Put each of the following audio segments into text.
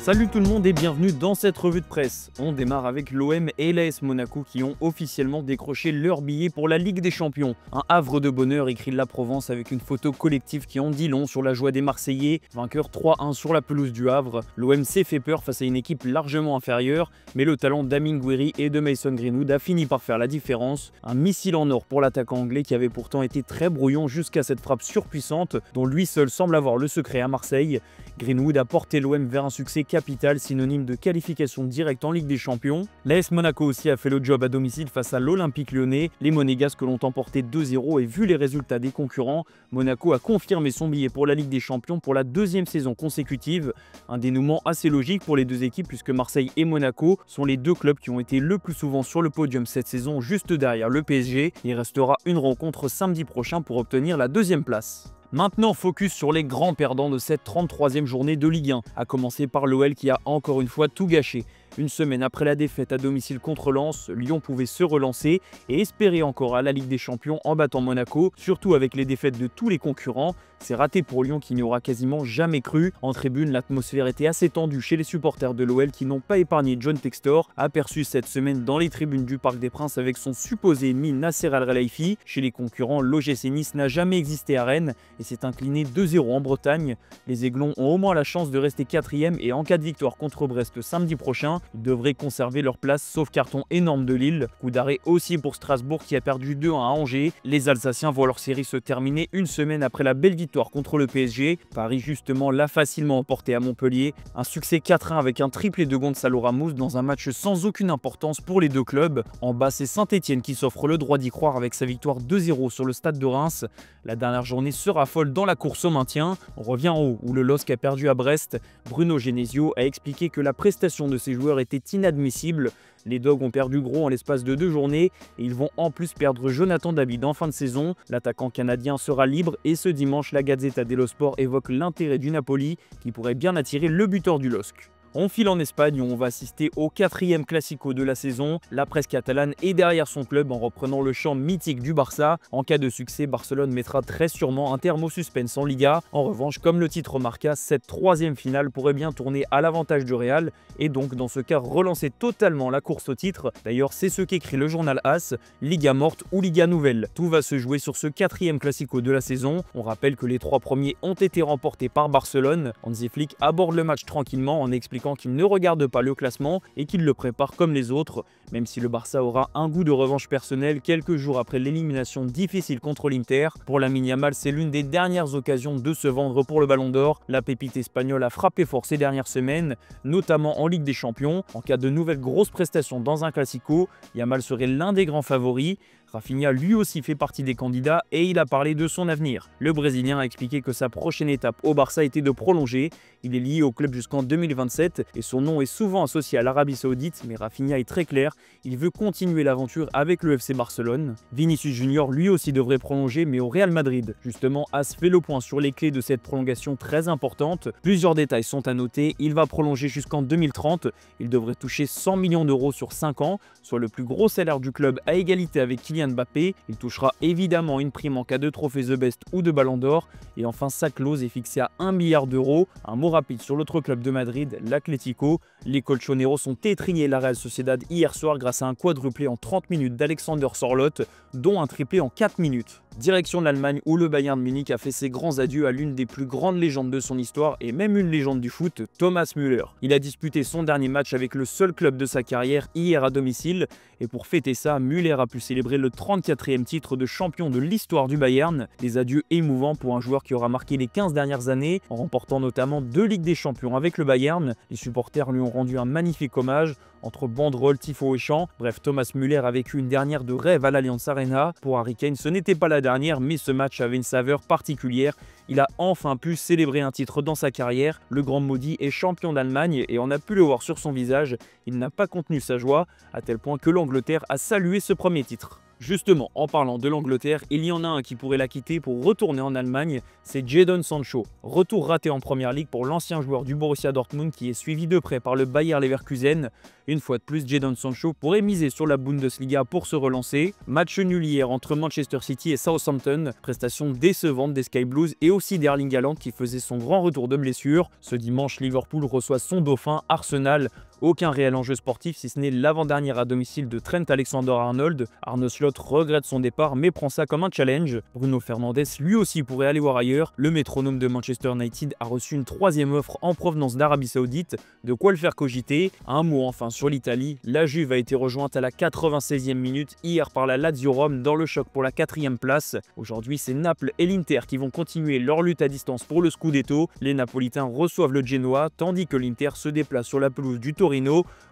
Salut tout le monde et bienvenue dans cette revue de presse. On démarre avec l'OM et l'AS Monaco qui ont officiellement décroché leur billet pour la Ligue des Champions. Un havre de bonheur, écrit La Provence, avec une photo collective qui en dit long sur la joie des Marseillais. Vainqueur 3-1 sur la pelouse du Havre. L'OM s'est fait peur face à une équipe largement inférieure, mais le talent d'Amine Gouiri et de Mason Greenwood a fini par faire la différence. Un missile en or pour l'attaquant anglais qui avait pourtant été très brouillon jusqu'à cette frappe surpuissante dont lui seul semble avoir le secret à Marseille. Greenwood a porté l'OM vers un succès capital, synonyme de qualification directe en Ligue des Champions. L'AS Monaco aussi a fait le job à domicile face à l'Olympique Lyonnais. Les Monégasques l'ont emporté 2-0 et vu les résultats des concurrents, Monaco a confirmé son billet pour la Ligue des Champions pour la deuxième saison consécutive. Un dénouement assez logique pour les deux équipes puisque Marseille et Monaco sont les deux clubs qui ont été le plus souvent sur le podium cette saison, juste derrière le PSG. Il restera une rencontre samedi prochain pour obtenir la deuxième place. Maintenant, focus sur les grands perdants de cette 33e journée de Ligue 1, à commencer par l'OL qui a encore une fois tout gâché. Une semaine après la défaite à domicile contre Lens, Lyon pouvait se relancer et espérer encore à la Ligue des Champions en battant Monaco, surtout avec les défaites de tous les concurrents. C'est raté pour Lyon qui n'y aura quasiment jamais cru. En tribune, l'atmosphère était assez tendue chez les supporters de l'OL qui n'ont pas épargné John Textor, aperçu cette semaine dans les tribunes du Parc des Princes avec son supposé ennemi Nasser Al-Khelaifi. Chez les concurrents, l'OGC Nice n'a jamais existé à Rennes et s'est incliné 2-0 en Bretagne. Les Aiglons ont au moins la chance de rester 4e et en cas de victoire contre Brest samedi prochain, ils devraient conserver leur place sauf carton énorme de Lille. Coup d'arrêt aussi pour Strasbourg qui a perdu 2-1 à Angers. Les Alsaciens voient leur série se terminer une semaine après la belle victoire contre le PSG. Paris justement l'a facilement emporté à Montpellier. Un succès 4-1 avec un triplé de Gonçalo Ramos dans un match sans aucune importance pour les deux clubs. En bas, c'est Saint-Etienne qui s'offre le droit d'y croire avec sa victoire 2-0 sur le stade de Reims. La dernière journée sera folle dans la course au maintien. On revient en haut où le LOSC a perdu à Brest. Bruno Genesio a expliqué que la prestation de ses joueurs était inadmissible. Les Dogs ont perdu gros en l'espace de 2 journées et ils vont en plus perdre Jonathan David en fin de saison. L'attaquant canadien sera libre et ce dimanche, la Gazzetta dello Sport évoque l'intérêt du Napoli qui pourrait bien attirer le buteur du LOSC. On file en Espagne où on va assister au 4e Classico de la saison. La presse catalane est derrière son club en reprenant le chant mythique du Barça. En cas de succès, Barcelone mettra très sûrement un terme au suspense en Liga. En revanche, comme le titre marqua, cette 3e finale pourrait bien tourner à l'avantage du Real et donc dans ce cas relancer totalement la course au titre. D'ailleurs, c'est ce qu'écrit le journal AS, Liga morte ou Liga nouvelle. Tout va se jouer sur ce 4e Classico de la saison. On rappelle que les 3 premiers ont été remportés par Barcelone. Hansi Flick aborde le match tranquillement en expliquant qu'il ne regarde pas le classement et qu'il le prépare comme les autres, même si le Barça aura un goût de revanche personnelle quelques jours après l'élimination difficile contre l'Inter. Pour Lamine Yamal, c'est l'une des dernières occasions de se vendre pour le Ballon d'Or. La pépite espagnole a frappé fort ces dernières semaines, notamment en Ligue des Champions. En cas de nouvelles grosses prestations dans un Classico, Yamal serait l'un des grands favoris. Rafinha lui aussi fait partie des candidats et il a parlé de son avenir. Le Brésilien a expliqué que sa prochaine étape au Barça était de prolonger. Il est lié au club jusqu'en 2027 et son nom est souvent associé à l'Arabie Saoudite, mais Rafinha est très clair, il veut continuer l'aventure avec le FC Barcelone. Vinicius Junior lui aussi devrait prolonger mais au Real Madrid. Justement, As fait le point sur les clés de cette prolongation très importante. Plusieurs détails sont à noter, il va prolonger jusqu'en 2030, il devrait toucher 100 millions d'euros sur 5 ans, soit le plus gros salaire du club à égalité avec Kylian Mbappé. Il touchera évidemment une prime en cas de trophée The Best ou de Ballon d'Or. Et enfin, sa clause est fixée à 1 milliard d'euros. Un mot rapide sur l'autre club de Madrid, l'Atlético. Les colchoneros sont étrignés la Real Sociedad hier soir grâce à un quadruplé en 30 minutes d'Alexander Sorloth, dont un triplé en 4 minutes. Direction l'Allemagne où le Bayern Munich a fait ses grands adieux à l'une des plus grandes légendes de son histoire et même une légende du foot, Thomas Müller. Il a disputé son dernier match avec le seul club de sa carrière hier à domicile et pour fêter ça, Müller a pu célébrer le 34e titre de champion de l'histoire du Bayern. Des adieux émouvants pour un joueur qui aura marqué les 15 dernières années en remportant notamment 2 Ligues des Champions avec le Bayern. Les supporters lui ont rendu un magnifique hommage entre banderoles, tifos et chants. Bref, Thomas Müller a vécu une dernière de rêve à l'Allianz Arena. Pour Harry Kane, ce n'était pas la dernière, mais ce match avait une saveur particulière. Il a enfin pu célébrer un titre dans sa carrière. Le grand maudit est champion d'Allemagne et on a pu le voir sur son visage. Il n'a pas contenu sa joie, à tel point que l'Angleterre a salué ce premier titre. Justement, en parlant de l'Angleterre, il y en a un qui pourrait la quitter pour retourner en Allemagne, c'est Jadon Sancho. Retour raté en Première Ligue pour l'ancien joueur du Borussia Dortmund qui est suivi de près par le Bayer Leverkusen. Une fois de plus, Jadon Sancho pourrait miser sur la Bundesliga pour se relancer. Match nul hier entre Manchester City et Southampton, prestation décevante des Sky Blues et aussi d'Erling Haaland qui faisait son grand retour de blessure. Ce dimanche, Liverpool reçoit son dauphin Arsenal. Aucun réel enjeu sportif si ce n'est l'avant-dernière à domicile de Trent Alexander-Arnold. Arne Slot regrette son départ mais prend ça comme un challenge. Bruno Fernandes lui aussi pourrait aller voir ailleurs. Le métronome de Manchester United a reçu une troisième offre en provenance d'Arabie Saoudite. De quoi le faire cogiter. Un mot enfin sur l'Italie. La Juve a été rejointe à la 96e minute hier par la Lazio Rome dans le choc pour la 4e place. Aujourd'hui c'est Naples et l'Inter qui vont continuer leur lutte à distance pour le Scudetto. Les Napolitains reçoivent le Genoa tandis que l'Inter se déplace sur la pelouse du Torino.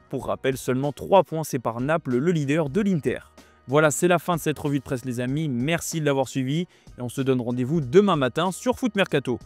Pour rappel, seulement 3 points séparent Naples, le leader de l'Inter. Voilà, c'est la fin de cette revue de presse les amis, merci de l'avoir suivi et on se donne rendez-vous demain matin sur Foot Mercato.